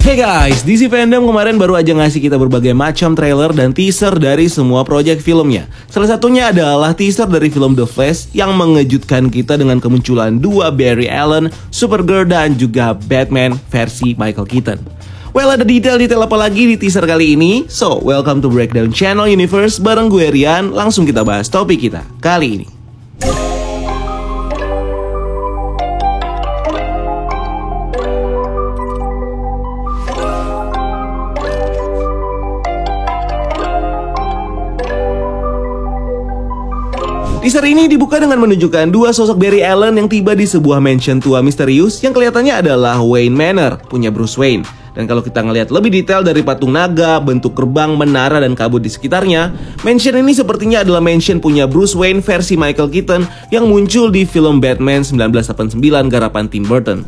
Hey guys, DC Fandom kemarin baru aja ngasih kita berbagai macam trailer dan teaser dari semua proyek filmnya. Salah satunya adalah teaser dari film The Flash yang mengejutkan kita dengan kemunculan dua Barry Allen, Supergirl dan juga Batman versi Michael Keaton. Well, ada detail-detail apa lagi di teaser kali ini? So, welcome to Breakdown Channel Universe bareng gue Rian. Langsung kita bahas topik kita kali ini. Teaser ini dibuka dengan menunjukkan dua sosok Barry Allen yang tiba di sebuah mansion tua misterius yang kelihatannya adalah Wayne Manor, punya Bruce Wayne. Dan kalau kita ngelihat lebih detail dari patung naga, bentuk gerbang, menara, dan kabut di sekitarnya, mansion ini sepertinya adalah mansion punya Bruce Wayne versi Michael Keaton yang muncul di film Batman 1989 garapan Tim Burton.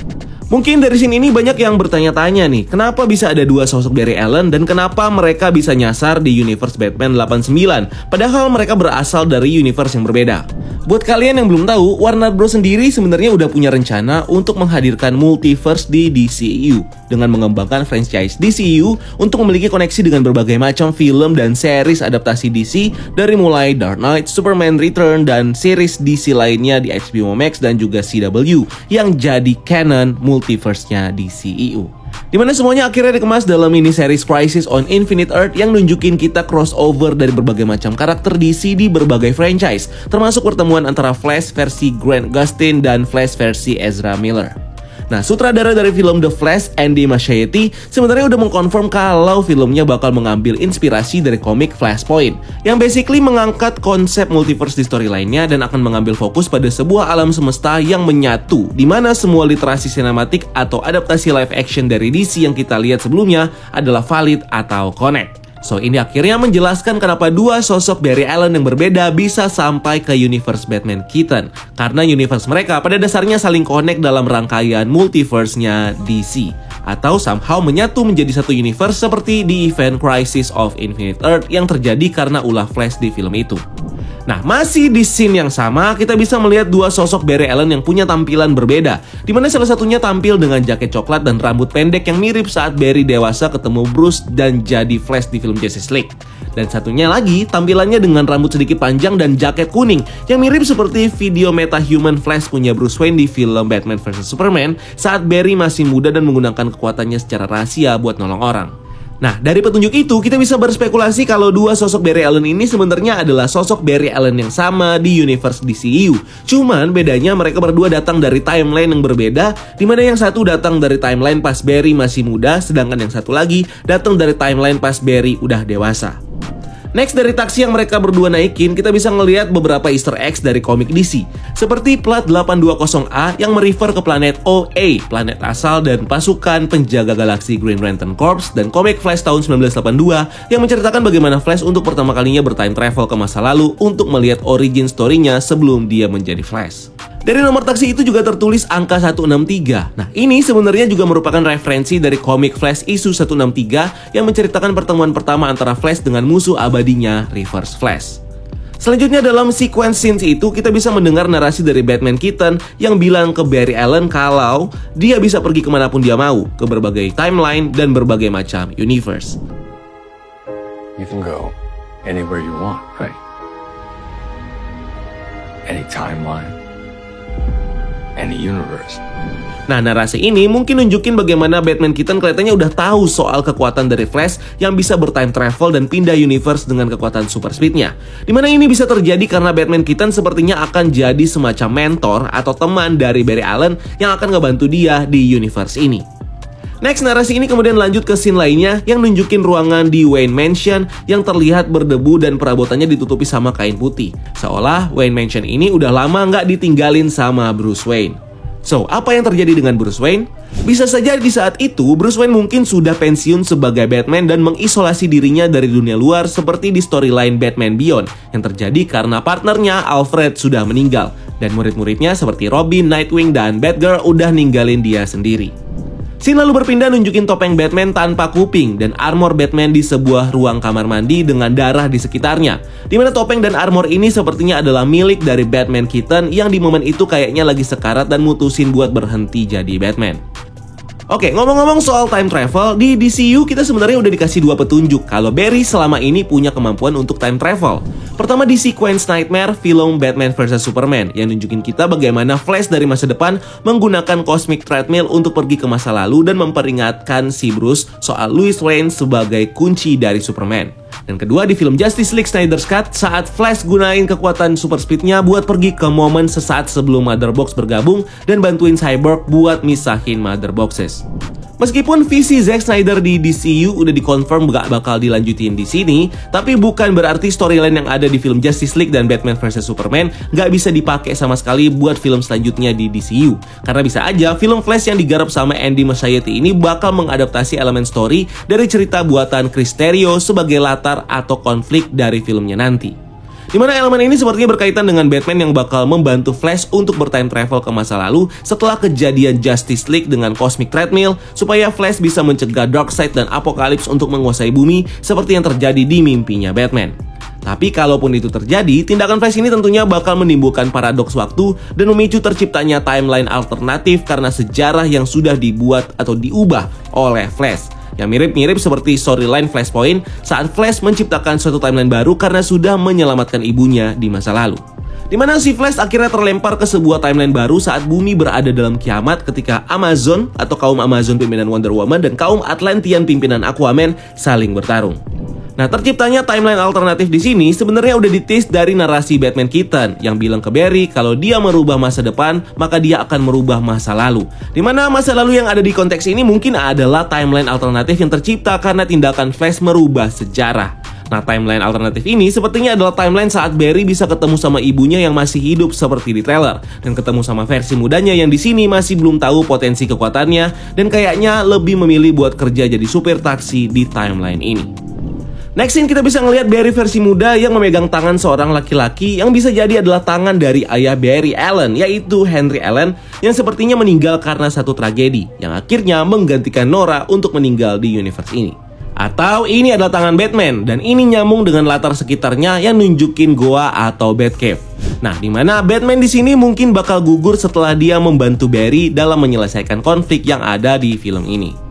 Mungkin dari sini ini banyak yang bertanya-tanya nih, kenapa bisa ada dua sosok Barry Allen dan kenapa mereka bisa nyasar di universe Batman 89, padahal mereka berasal dari universe yang berbeda. Buat kalian yang belum tahu, Warner Bros sendiri sebenarnya udah punya rencana untuk menghadirkan multiverse di DCEU dengan mengembangkan franchise DCEU untuk memiliki koneksi dengan berbagai macam film dan series adaptasi DC dari mulai Dark Knight, Superman Return, dan series DC lainnya di HBO Max dan juga CW yang jadi canon multiverse-nya DCEU. Dimana semuanya akhirnya dikemas dalam mini series Crisis on Infinite Earth yang nunjukin kita crossover dari berbagai macam karakter DC di berbagai franchise, termasuk pertemuan antara Flash versi Grant Gustin dan Flash versi Ezra Miller. Nah, sutradara dari film The Flash, Andy Muschietti, sebenarnya udah mengkonfirm kalau filmnya bakal mengambil inspirasi dari komik Flashpoint, yang basically mengangkat konsep multiverse di storyline-nya dan akan mengambil fokus pada sebuah alam semesta yang menyatu, di mana semua literasi sinematik atau adaptasi live action dari DC yang kita lihat sebelumnya adalah valid atau connect. So, ini akhirnya menjelaskan kenapa dua sosok Barry Allen yang berbeda bisa sampai ke universe Batman Keaton. Karena universe mereka pada dasarnya saling connect dalam rangkaian multiverse-nya DC. Atau somehow menyatu menjadi satu universe seperti di event Crisis of Infinite Earth yang terjadi karena ulah Flash di film itu. Nah, masih di scene yang sama, kita bisa melihat dua sosok Barry Allen yang punya tampilan berbeda, di mana salah satunya tampil dengan jaket coklat dan rambut pendek yang mirip saat Barry dewasa ketemu Bruce dan jadi Flash di film Justice League. Dan satunya lagi, tampilannya dengan rambut sedikit panjang dan jaket kuning, yang mirip seperti video meta-human Flash punya Bruce Wayne di film Batman vs Superman saat Barry masih muda dan menggunakan kekuatannya secara rahasia buat nolong orang. Nah, dari petunjuk itu, kita bisa berspekulasi kalau dua sosok Barry Allen ini sebenarnya adalah sosok Barry Allen yang sama di universe DCEU. Cuman, bedanya mereka berdua datang dari timeline yang berbeda, di mana yang satu datang dari timeline pas Barry masih muda, sedangkan yang satu lagi datang dari timeline pas Barry udah dewasa. Next, dari taksi yang mereka berdua naikin, kita bisa ngelihat beberapa easter eggs dari komik DC. Seperti plat 820A yang merefer ke planet OA, planet asal dan pasukan penjaga galaksi Green Lantern Corps, dan komik Flash tahun 1982 yang menceritakan bagaimana Flash untuk pertama kalinya bertime travel ke masa lalu untuk melihat origin story-nya sebelum dia menjadi Flash. Dari nomor taksi itu juga tertulis angka 163. Nah, ini sebenarnya juga merupakan referensi dari komik Flash issue 163 yang menceritakan pertemuan pertama antara Flash dengan musuh abadinya Reverse Flash. Selanjutnya dalam sequence scenes itu kita bisa mendengar narasi dari Batman Keaton yang bilang ke Barry Allen kalau dia bisa pergi kemanapun dia mau, ke berbagai timeline dan berbagai macam universe. You can go anywhere you want, right? Any timeline. Any universe. Nah, narasi ini mungkin nunjukin bagaimana Batman Keaton kelihatannya udah tahu soal kekuatan dari Flash yang bisa bertime travel dan pindah universe dengan kekuatan super speednya. Dimana ini bisa terjadi karena Batman Keaton sepertinya akan jadi semacam mentor atau teman dari Barry Allen yang akan ngebantu dia di universe ini. Next, narasi ini kemudian lanjut ke scene lainnya yang nunjukin ruangan di Wayne Mansion yang terlihat berdebu dan perabotannya ditutupi sama kain putih. Seolah Wayne Mansion ini udah lama nggak ditinggalin sama Bruce Wayne. So, apa yang terjadi dengan Bruce Wayne? Bisa saja di saat itu, Bruce Wayne mungkin sudah pensiun sebagai Batman dan mengisolasi dirinya dari dunia luar seperti di storyline Batman Beyond yang terjadi karena partnernya Alfred sudah meninggal dan murid-muridnya seperti Robin, Nightwing, dan Batgirl udah ninggalin dia sendiri. Scene lalu berpindah nunjukin topeng Batman tanpa kuping dan armor Batman di sebuah ruang kamar mandi dengan darah di sekitarnya. Dimana topeng dan armor ini sepertinya adalah milik dari Batman Keaton yang di momen itu kayaknya lagi sekarat dan mutusin buat berhenti jadi Batman. Oke, ngomong-ngomong soal time travel, di DCU kita sebenarnya udah dikasih dua petunjuk kalau Barry selama ini punya kemampuan untuk time travel. Pertama di sequence Nightmare, film Batman vs Superman, yang nunjukin kita bagaimana Flash dari masa depan menggunakan Cosmic Treadmill untuk pergi ke masa lalu dan memperingatkan si Bruce soal Lois Lane sebagai kunci dari Superman. Dan kedua di film Justice League Snyder's Cut, saat Flash gunain kekuatan super speednya buat pergi ke momen sesaat sebelum Mother Box bergabung dan bantuin Cyborg buat misahin Mother Boxes. Meskipun visi Zack Snyder di DCU udah dikonfirm gak bakal dilanjutin di sini, tapi bukan berarti storyline yang ada di film Justice League dan Batman vs Superman gak bisa dipakai sama sekali buat film selanjutnya di DCU. Karena bisa aja film Flash yang digarap sama Andy Muschietti ini bakal mengadaptasi elemen story dari cerita buatan Chris Terrio sebagai latar atau konflik dari filmnya nanti. Dimana elemen ini sepertinya berkaitan dengan Batman yang bakal membantu Flash untuk bertime travel ke masa lalu setelah kejadian Justice League dengan Cosmic Treadmill supaya Flash bisa mencegah Darkseid dan Apocalypse untuk menguasai bumi seperti yang terjadi di mimpinya Batman. Tapi kalaupun itu terjadi, tindakan Flash ini tentunya bakal menimbulkan paradoks waktu dan memicu terciptanya timeline alternatif karena sejarah yang sudah dibuat atau diubah oleh Flash. Yang mirip-mirip seperti storyline Flashpoint saat Flash menciptakan suatu timeline baru karena sudah menyelamatkan ibunya di masa lalu. Dimana si Flash akhirnya terlempar ke sebuah timeline baru saat bumi berada dalam kiamat ketika Amazon atau kaum Amazon pimpinan Wonder Woman dan kaum Atlantean pimpinan Aquaman saling bertarung. Nah, terciptanya timeline alternatif di sini sebenarnya udah ditis dari narasi Batman Keaton yang bilang ke Barry kalau dia merubah masa depan, maka dia akan merubah masa lalu. Dimana masa lalu yang ada di konteks ini mungkin adalah timeline alternatif yang tercipta karena tindakan Flash merubah sejarah. Nah, timeline alternatif ini sepertinya adalah timeline saat Barry bisa ketemu sama ibunya yang masih hidup seperti di trailer dan ketemu sama versi mudanya yang di sini masih belum tahu potensi kekuatannya dan kayaknya lebih memilih buat kerja jadi supir taksi di timeline ini. Next scene kita bisa ngelihat Barry versi muda yang memegang tangan seorang laki-laki yang bisa jadi adalah tangan dari ayah Barry Allen, yaitu Henry Allen, yang sepertinya meninggal karena satu tragedi yang akhirnya menggantikan Nora untuk meninggal di universe ini. Atau ini adalah tangan Batman dan ini nyambung dengan latar sekitarnya yang nunjukin goa atau Batcave. Nah, dimana Batman di sini mungkin bakal gugur setelah dia membantu Barry dalam menyelesaikan konflik yang ada di film ini.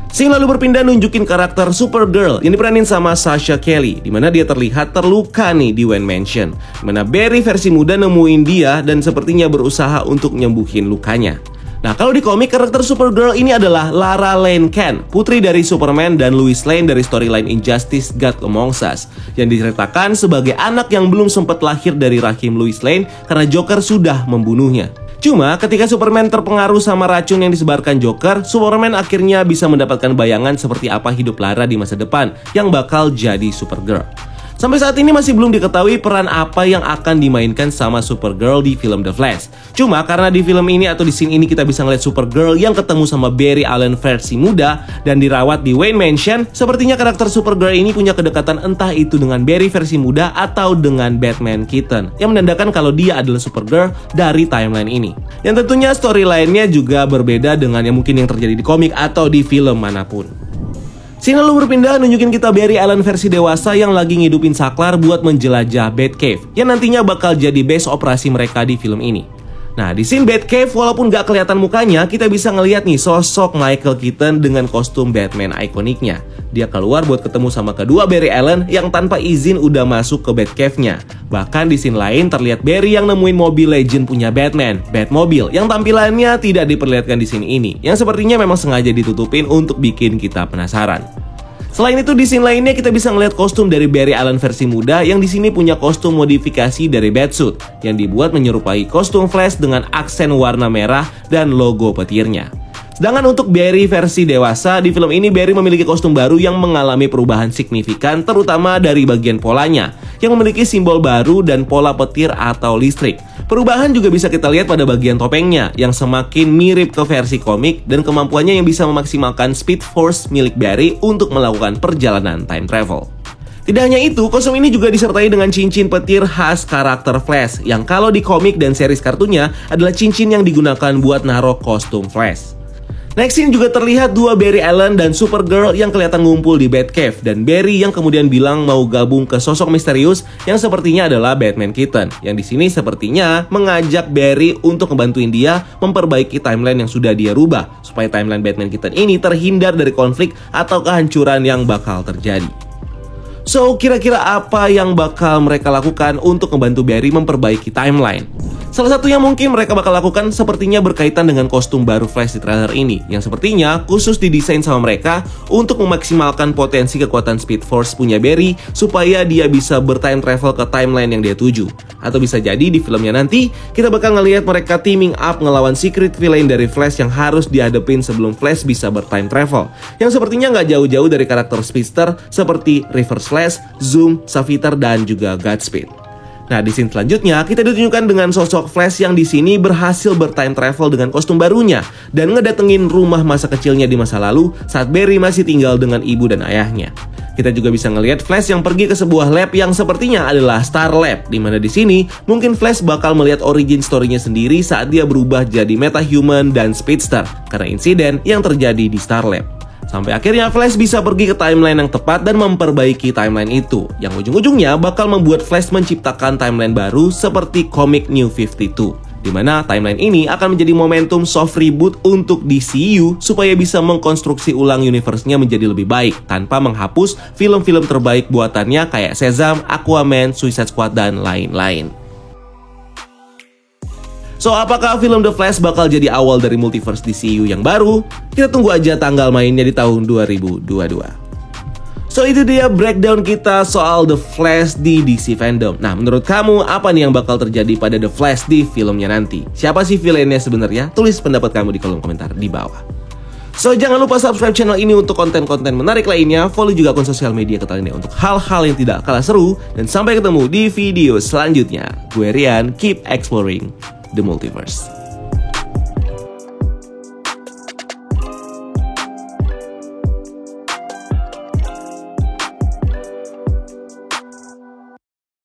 Scene lalu berpindah nunjukin karakter Supergirl yang diperanin sama Sasha Calle, dimana dia terlihat terluka nih di Wayne Mansion, dimana Barry versi muda nemuin dia dan sepertinya berusaha untuk nyembuhin lukanya. Nah, kalau di komik karakter Supergirl ini adalah Lara Lane Kent, putri dari Superman dan Lois Lane dari storyline Injustice God Among Us, yang diceritakan sebagai anak yang belum sempat lahir dari rahim Lois Lane karena Joker sudah membunuhnya. Cuma ketika Superman terpengaruh sama racun yang disebarkan Joker, Superman akhirnya bisa mendapatkan bayangan seperti apa hidup Lara di masa depan yang bakal jadi Supergirl. Sampai saat ini masih belum diketahui peran apa yang akan dimainkan sama Supergirl di film The Flash. Cuma karena di film ini atau di scene ini kita bisa ngeliat Supergirl yang ketemu sama Barry Allen versi muda dan dirawat di Wayne Mansion, sepertinya karakter Supergirl ini punya kedekatan entah itu dengan Barry versi muda atau dengan Batman Keaton, yang menandakan kalau dia adalah Supergirl dari timeline ini. Yang tentunya storyline-nya juga berbeda dengan yang mungkin yang terjadi di komik atau di film manapun. Scene lalu berpindah nunjukin kita Barry Allen versi dewasa yang lagi ngidupin saklar buat menjelajah Batcave yang nantinya bakal jadi base operasi mereka di film ini. Nah, di scene Batcave walaupun gak kelihatan mukanya, kita bisa ngeliat nih sosok Michael Keaton dengan kostum Batman ikoniknya. Dia keluar buat ketemu sama kedua Barry Allen yang tanpa izin udah masuk ke Batcave-nya. Bahkan di scene lain terlihat Barry yang nemuin mobil legend punya Batman, Batmobile, yang tampilannya tidak diperlihatkan di scene ini, yang sepertinya memang sengaja ditutupin untuk bikin kita penasaran. Selain itu di scene lainnya kita bisa ngeliat kostum dari Barry Allen versi muda yang di sini punya kostum modifikasi dari Batsuit yang dibuat menyerupai kostum Flash dengan aksen warna merah dan logo petirnya. Sedangkan untuk Barry versi dewasa, di film ini Barry memiliki kostum baru yang mengalami perubahan signifikan terutama dari bagian polanya yang memiliki simbol baru dan pola petir atau listrik. Perubahan juga bisa kita lihat pada bagian topengnya yang semakin mirip ke versi komik dan kemampuannya yang bisa memaksimalkan Speed Force milik Barry untuk melakukan perjalanan time travel. Tidak hanya itu, kostum ini juga disertai dengan cincin petir khas karakter Flash yang kalau di komik dan series kartunya adalah cincin yang digunakan buat naruh kostum Flash. Next scene juga terlihat dua Barry Allen dan Supergirl yang kelihatan ngumpul di Batcave, dan Barry yang kemudian bilang mau gabung ke sosok misterius yang sepertinya adalah Batman Keaton, yang di sini sepertinya mengajak Barry untuk ngebantuin dia memperbaiki timeline yang sudah dia rubah supaya timeline Batman Keaton ini terhindar dari konflik atau kehancuran yang bakal terjadi. So, kira-kira apa yang bakal mereka lakukan untuk membantu Barry memperbaiki timeline? Salah satu yang mungkin mereka bakal lakukan sepertinya berkaitan dengan kostum baru Flash di trailer ini, yang sepertinya khusus didesain sama mereka untuk memaksimalkan potensi kekuatan Speed Force punya Barry supaya dia bisa bertime travel ke timeline yang dia tuju. Atau bisa jadi di filmnya nanti kita bakal ngelihat mereka teaming up ngelawan secret villain dari Flash yang harus dihadapin sebelum Flash bisa bertime travel, yang sepertinya nggak jauh-jauh dari karakter Speedster seperti Reverse Flash, Zoom, Saviter, dan juga Godspeed. Nah, di scene selanjutnya kita ditunjukkan dengan sosok Flash yang di sini berhasil bertime travel dengan kostum barunya dan ngedatengin rumah masa kecilnya di masa lalu saat Barry masih tinggal dengan ibu dan ayahnya. Kita juga bisa ngelihat Flash yang pergi ke sebuah lab yang sepertinya adalah Star Lab, di mana di sini mungkin Flash bakal melihat origin story-nya sendiri saat dia berubah jadi metahuman dan speedster karena insiden yang terjadi di Star Lab. Sampai akhirnya Flash bisa pergi ke timeline yang tepat dan memperbaiki timeline itu, yang ujung-ujungnya bakal membuat Flash menciptakan timeline baru seperti komik New 52, di mana timeline ini akan menjadi momentum soft reboot untuk DCU supaya bisa mengkonstruksi ulang universe-nya menjadi lebih baik tanpa menghapus film-film terbaik buatannya kayak Shazam, Aquaman, Suicide Squad, dan lain-lain. So, apakah film The Flash bakal jadi awal dari multiverse DCU yang baru? Kita tunggu aja tanggal mainnya di tahun 2022. So, itu dia breakdown kita soal The Flash di DC Fandom. Nah, menurut kamu apa nih yang bakal terjadi pada The Flash di filmnya nanti? Siapa sih villainnya sebenarnya? Tulis pendapat kamu di kolom komentar di bawah. So, jangan lupa subscribe channel ini untuk konten-konten menarik lainnya. Follow juga akun sosial media kalian untuk hal-hal yang tidak kalah seru. Dan sampai ketemu di video selanjutnya. Gue Rian, keep exploring the multiverse.